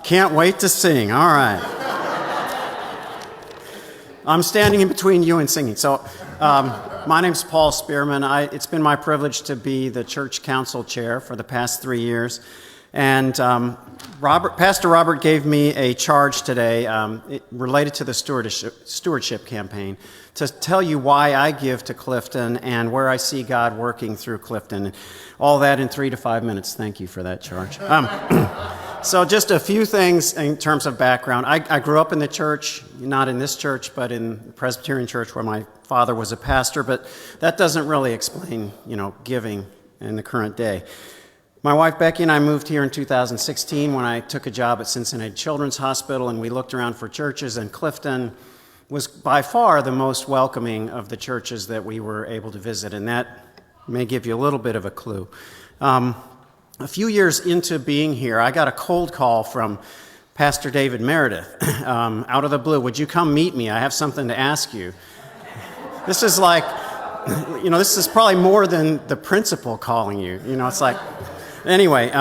Can't wait to sing. All right. I'm standing in between you and singing. So my name's Paul Spearman. It's been my privilege to be the church council chair for the past 3 years. And Pastor Robert gave me a charge today related to the stewardship campaign to tell you why I give to Clifton and where I see God working through Clifton. All that in 3 to 5 minutes. Thank you for that charge. So just a few things in terms of background. I grew up in the church, not in this church, but in the Presbyterian church where my father was a pastor, but that doesn't really explain, giving in the current day. My wife Becky and I moved here in 2016 when I took a job at Cincinnati Children's Hospital, and we looked around for churches, and Clifton was by far the most welcoming of the churches that we were able to visit, and that may give you a little bit of a clue. A few years into being here, I got a cold call from Pastor David Meredith out of the blue. Would you come meet me? I have something to ask you. This is like, this is probably more than the principal calling you. It's like, anyway,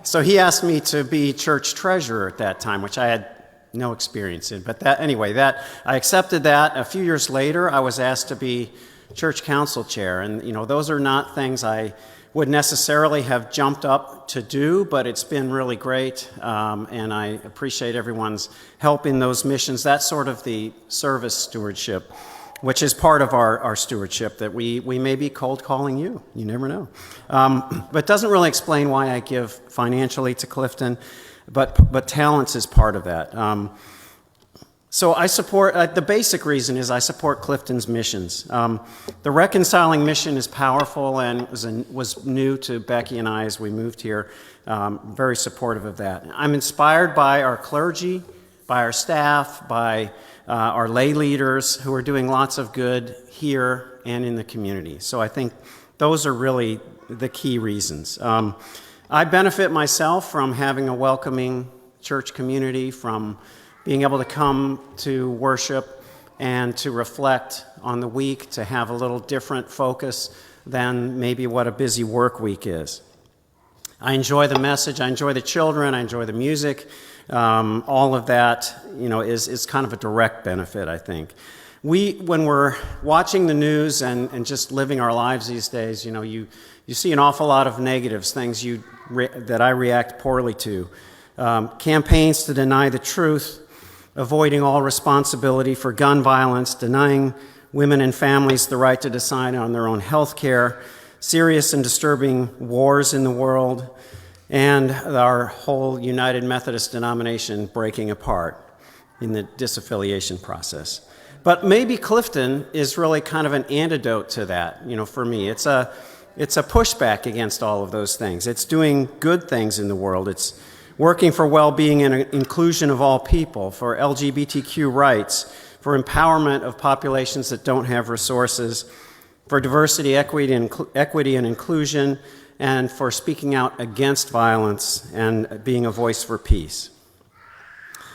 so he asked me to be church treasurer at that time, which I had no experience in. But I accepted that. A few years later, I was asked to be church council chair. And, those are not things I would necessarily have jumped up to do, but it's been really great, and I appreciate everyone's help in those missions. That's sort of the service stewardship, which is part of our stewardship, that we may be cold calling you. You never know. But it doesn't really explain why I give financially to Clifton, but talents is part of that. So I support, the basic reason is I support Clifton's missions. The reconciling mission is powerful and was new to Becky and I as we moved here. Very supportive of that. I'm inspired by our clergy, by our staff, by our lay leaders who are doing lots of good here and in the community. So I think those are really the key reasons. I benefit myself from having a welcoming church community, from being able to come to worship and to reflect on the week, to have a little different focus than maybe what a busy work week is. I enjoy the message, I enjoy the children, I enjoy the music. All of that, is kind of a direct benefit, I think. When we're watching the news and just living our lives these days, you see an awful lot of negatives, things that I react poorly to. Campaigns to deny the truth, avoiding all responsibility for gun violence, denying women and families the right to decide on their own health care, serious and disturbing wars in the world, and our whole United Methodist denomination breaking apart in the disaffiliation process. But maybe Clifton is really kind of an antidote to that, for me. It's a pushback against all of those things. It's doing good things in the world. It's working for well-being and inclusion of all people, for LGBTQ rights, for empowerment of populations that don't have resources, for diversity, equity, and inclusion, and for speaking out against violence and being a voice for peace.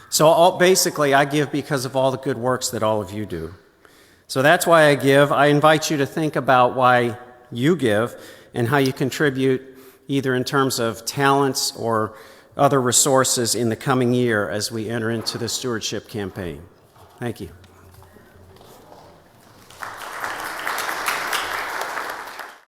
So basically, I give because of all the good works that all of you do. So that's why I give. I invite you to think about why you give and how you contribute, either in terms of talents or other resources in the coming year as we enter into the stewardship campaign. Thank you.